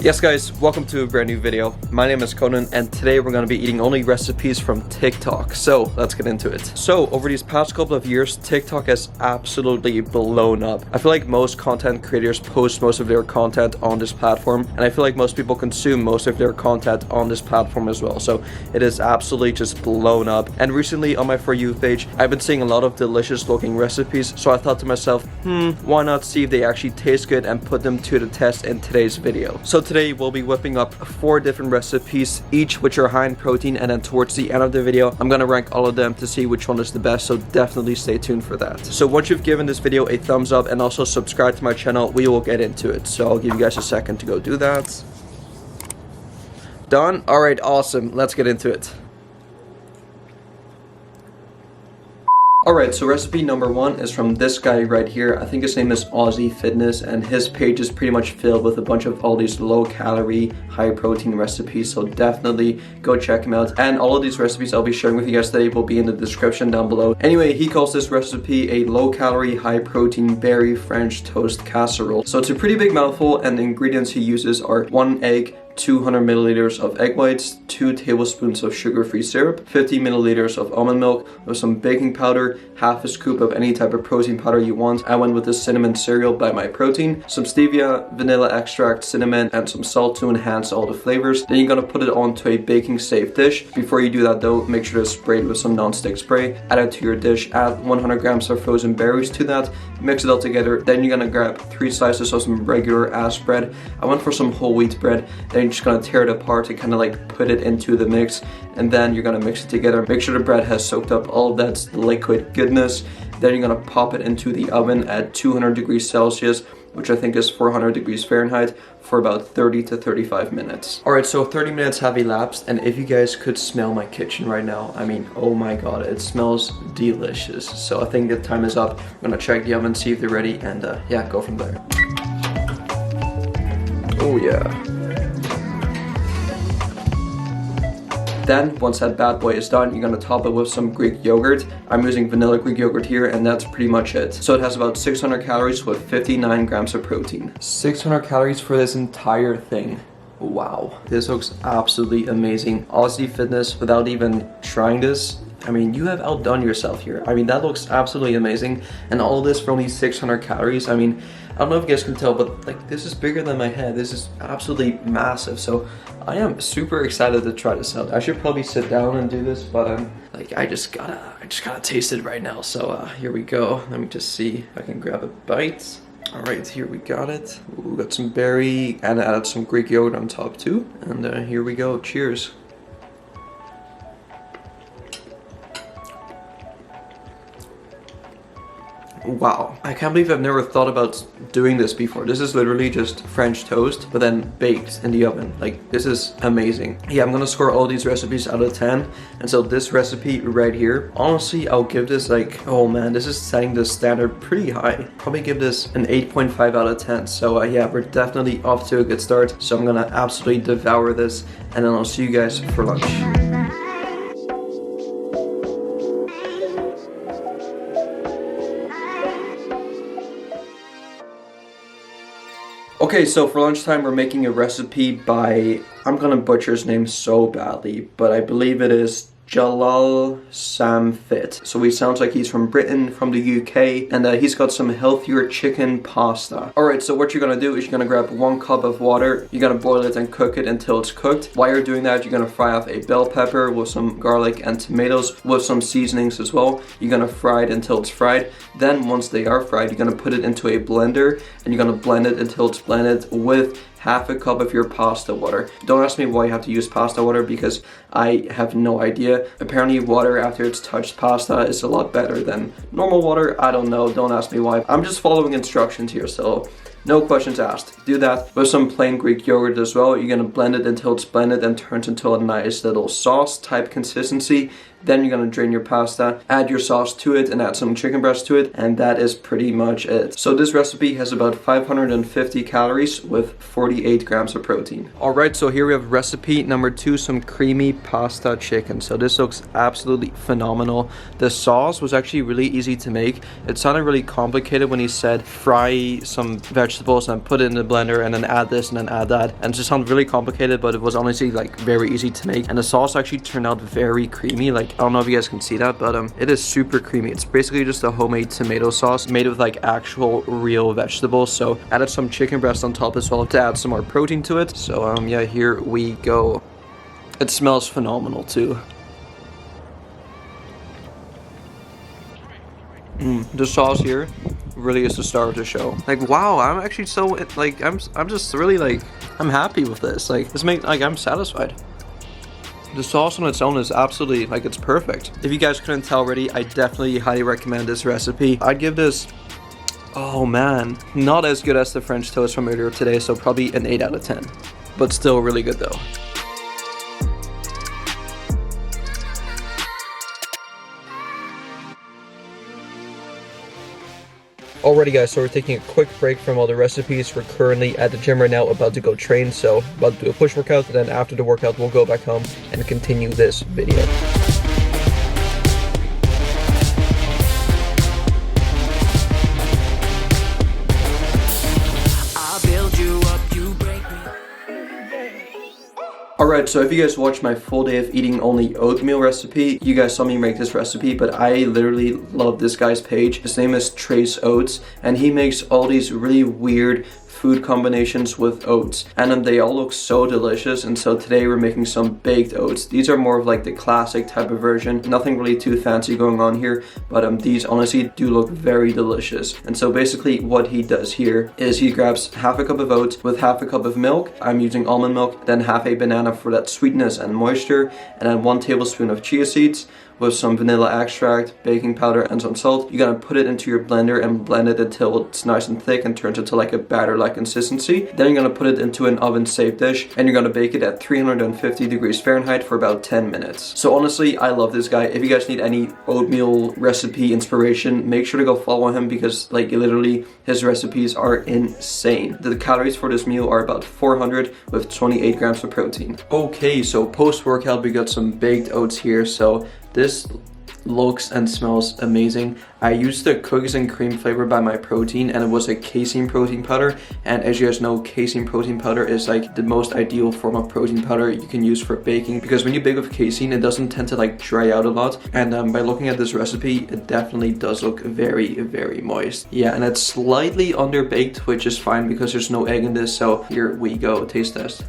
Yes guys, welcome to a brand new video. My name is Conan and today we're going to be eating only recipes from TikTok. So let's get into it. So over these past couple of years, TikTok has absolutely blown up. I feel like most content creators post most of their content on this platform, and I feel like most people consume most of their content on this platform as well. So it is absolutely just blown up. And recently on my For You page, I've been seeing a lot of delicious looking recipes. So I thought to myself, why not see if they actually taste good and put them to the test in today's video. So today we'll be whipping up 4 different recipes, each which are high in protein, and then towards the end of the video I'm gonna rank all of them to see which one is the best, so definitely stay tuned for that. So once you've given this video a thumbs up and also subscribe to my channel, we will get into it. So I'll give you guys a second to go do that. Done? Alright, awesome. Let's get into it. Alright, so recipe number 1 is from this guy right here. I think his name is Aussie Fitness, and his page is pretty much filled with a bunch of all these low calorie, high protein recipes, so definitely go check him out. And all of these recipes I'll be sharing with you guys today will be in the description down below. Anyway, he calls this recipe a low calorie, high protein berry French toast casserole. So it's a pretty big mouthful, and the ingredients he uses are 1 egg, 200 milliliters of egg whites, 2 tablespoons of sugar-free syrup, 50 milliliters of almond milk with some baking powder, half a scoop of any type of protein powder you want. I went with the cinnamon cereal by My Protein, some stevia, vanilla extract, cinnamon, and some salt to enhance all the flavors. Then you're gonna put it onto a baking safe dish. Before you do that though, make sure to spray it with some non-stick spray. Add it to your dish, add 100 grams of frozen berries to that, mix it all together. Then you're gonna grab 3 slices of some regular ass bread. I went for some whole wheat bread. Then you're just gonna tear it apart and kind of like put it into the mix, and then you're gonna mix it together. Make sure the bread has soaked up all of that liquid goodness. Then you're gonna pop it into the oven at 200 degrees Celsius, which I think is 400 degrees Fahrenheit, for about 30 to 35 minutes. Alright, so 30 minutes have elapsed, and if you guys could smell my kitchen right now, I mean, oh my god, it smells delicious. So I think the time is up. I'm gonna check the oven, see if they're ready, and yeah, go from there. Oh yeah. Then, once that bad boy is done, you're gonna top it with some Greek yogurt. I'm using vanilla Greek yogurt here, and that's pretty much it. So it has about 600 calories with 59 grams of protein. 600 calories for this entire thing. Wow. This looks absolutely amazing. Aussie Fitness, without even trying this, I mean, you have outdone yourself here. I mean, that looks absolutely amazing. And all of this for only 600 calories. I mean, I don't know if you guys can tell, but like, this is bigger than my head. This is absolutely massive. So I am super excited to try this out. I should probably sit down and do this, but like, I just gotta taste it right now. So here we go. Let me just see if I can grab a bite. All right, here we got it. We got some berry, and added some Greek yogurt on top too. And here we go. Cheers. Wow, I can't believe I've never thought about doing this before. This is literally just French toast, but then baked in the oven. Like, this is amazing. Yeah, I'm gonna score all these recipes out of 10. And so this recipe right here, honestly, I'll give this like, oh man, this is setting the standard pretty high. Probably give this an 8.5 out of 10. So yeah, we're definitely off to a good start. So I'm gonna absolutely devour this, and then I'll see you guys for lunch. Okay, so for lunchtime we're making a recipe by, I'm gonna butcher his name so badly, but I believe it is Jalal Samfit. So he sounds like he's from Britain, from the UK, and he's got some healthier chicken pasta. Alright, so what you're gonna do is you're gonna grab 1 cup of water, you're gonna boil it and cook it until it's cooked. While you're doing that, you're gonna fry off a bell pepper with some garlic and tomatoes with some seasonings as well. You're gonna fry it until it's fried. Then once they are fried, you're gonna put it into a blender, and you're gonna blend it until it's blended with half a cup of your pasta water. Don't ask me why you have to use pasta water, because I have no idea. Apparently water after it's touched pasta is a lot better than normal water. I don't know, don't ask me why. I'm just following instructions here, so no questions asked. Do that with some plain Greek yogurt as well. You're gonna blend it until it's blended and turns into a nice little sauce type consistency. Then you're gonna drain your pasta, add your sauce to it, and add some chicken breast to it, and that is pretty much it. So this recipe has about 550 calories with 48 grams of protein. Alright, so here we have recipe number 2, some creamy pasta chicken. So this looks absolutely phenomenal. The sauce was actually really easy to make. It sounded really complicated when he said fry some vegetables and put it in the blender and then add this and then add that, and it just sounded really complicated, but it was honestly like very easy to make, and the sauce actually turned out very creamy. Like, I don't know if you guys can see that, but it is super creamy. It's basically just a homemade tomato sauce made with like actual real vegetables. So added some chicken breast on top as well to add some more protein to it. So yeah, here we go. It smells phenomenal too. The sauce here really is the star of the show. Like, wow, I'm actually so like I'm just really like I'm happy with this. Like, I'm satisfied. The sauce on its own is absolutely like it's perfect. If you guys couldn't tell already, I definitely highly recommend this recipe. I'd give this, oh man, not as good as the French toast from earlier today, so probably an 8 out of 10, but still really good though. Alrighty guys, so we're taking a quick break from all the recipes. We're currently at the gym right now, about to go train, so about to do a push workout, and then after the workout we'll go back home and continue this video. Alright, so if you guys watched my full day of eating only oatmeal recipe, you guys saw me make this recipe, but I literally love this guy's page. His name is Oats, and he makes all these really weird food combinations with oats, and they all look so delicious. And so today we're making some baked oats. These are more of like the classic type of version, nothing really too fancy going on here, but these honestly do look very delicious. And so basically what he does here is he grabs half a cup of oats with half a cup of milk. I'm using almond milk, then half a banana for that sweetness and moisture, and then 1 tablespoon of chia seeds with some vanilla extract, baking powder, and some salt. You're gonna put it into your blender and blend it until it's nice and thick and turns into like a batter-like consistency. Then you're gonna put it into an oven-safe dish, and you're gonna bake it at 350 degrees Fahrenheit for about 10 minutes. So honestly, I love this guy. If you guys need any oatmeal recipe inspiration, make sure to go follow him, because like literally his recipes are insane. The calories for this meal are about 400 with 28 grams of protein. Okay, so post-workout we got some baked oats here. So this looks and smells amazing. I used the cookies and cream flavor by My Protein, and it was a casein protein powder, and as you guys know, casein protein powder is like the most ideal form of protein powder you can use for baking, because when you bake with casein it doesn't tend to like dry out a lot. And by looking at this recipe, it definitely does look very, very moist. Yeah, and it's slightly underbaked, which is fine because there's no egg in this. So here we go, taste test.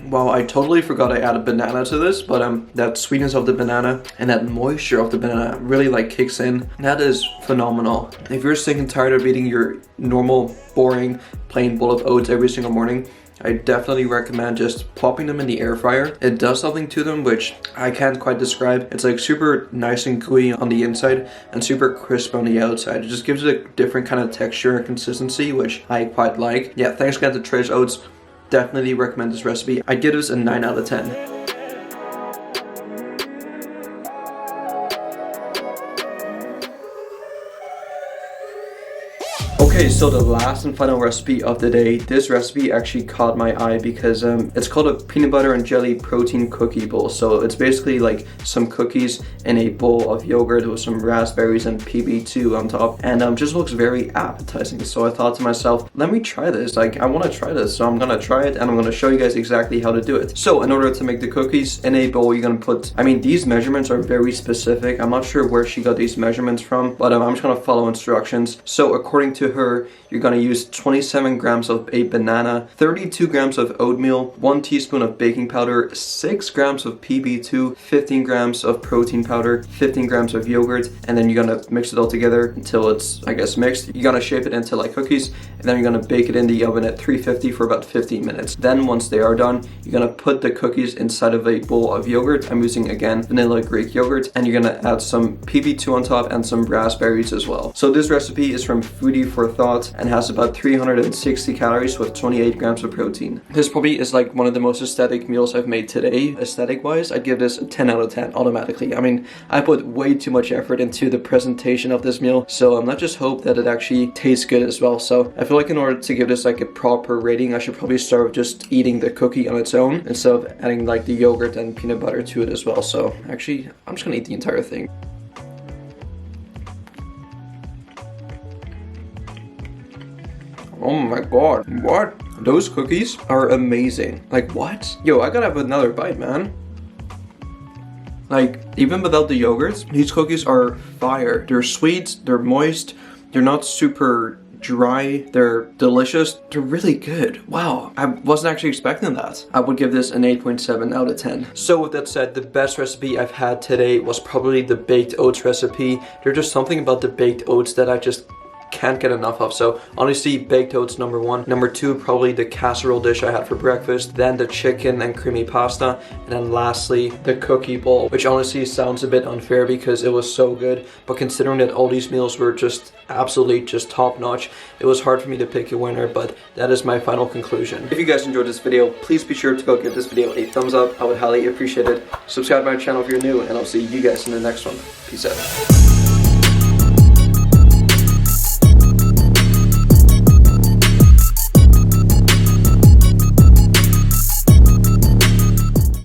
Wow, I totally forgot I added banana to this, but that sweetness of the banana and that moisture of the banana really like kicks in. That is phenomenal. If you're sick and tired of eating your normal, boring, plain bowl of oats every single morning, I definitely recommend just popping them in the air fryer. It does something to them which I can't quite describe. It's like super nice and gooey on the inside and super crisp on the outside. It just gives it a different kind of texture and consistency, which I quite like. Yeah, thanks again to Trace Oats. Definitely recommend this recipe. I'd give this a 9 out of 10. Okay, so the last and final recipe of the day. This recipe actually caught my eye because it's called a peanut butter and jelly protein cookie bowl. So it's basically like some cookies in a bowl of yogurt with some raspberries and PB2 on top, and just looks very appetizing. So I thought to myself, let me try this. Like, I want to try this, so I'm gonna try it, and I'm gonna show you guys exactly how to do it. So in order to make the cookies in a bowl, you're gonna put, I mean, these measurements are very specific. I'm not sure where she got these measurements from, but I'm just gonna follow instructions. So according to her, you're gonna use 27 grams of a banana, 32 grams of oatmeal, 1 teaspoon of baking powder, 6 grams of PB2, 15 grams of protein powder, 15 grams of yogurt, and then you're gonna mix it all together until it's, I guess, mixed. You're gonna shape it into like cookies, and then you're gonna bake it in the oven at 350 for about 15 minutes. Then once they are done, you're gonna put the cookies inside of a bowl of yogurt. I'm using, again, vanilla Greek yogurt, and you're gonna add some PB2 on top and some raspberries as well. So this recipe is from Foodie for thought and has about 360 calories with 28 grams of protein. This probably is like one of the most aesthetic meals I've made today. Aesthetic wise, I'd give this a 10 out of 10 automatically. I mean, I put way too much effort into the presentation of this meal, so I'm not just hope that it actually tastes good as well. So I feel like in order to give this like a proper rating, I should probably start with just eating the cookie on its own instead of adding like the yogurt and peanut butter to it as well. So actually, I'm just gonna eat the entire thing. Oh my god, what? Those cookies are amazing. Like, what? Yo, I gotta have another bite, man. Like, even without the yogurt, these cookies are fire. They're sweet, they're moist, they're not super dry, they're delicious, they're really good. Wow, I wasn't actually expecting that. I would give this an 8.7 out of 10. So with that said, the best recipe I've had today was probably the baked oats recipe. There's just something about the baked oats that I just can't get enough of. So honestly, baked oats number one. Number two, probably the casserole dish I had for breakfast, then the chicken and creamy pasta, and then lastly the cookie bowl, which honestly sounds a bit unfair because it was so good, but considering that all these meals were just absolutely just top notch, it was hard for me to pick a winner, but that is my final conclusion. If you guys enjoyed this video, please be sure to go give this video a thumbs up. I would highly appreciate it. Subscribe to my channel if you're new, and I'll see you guys in the next one. Peace out.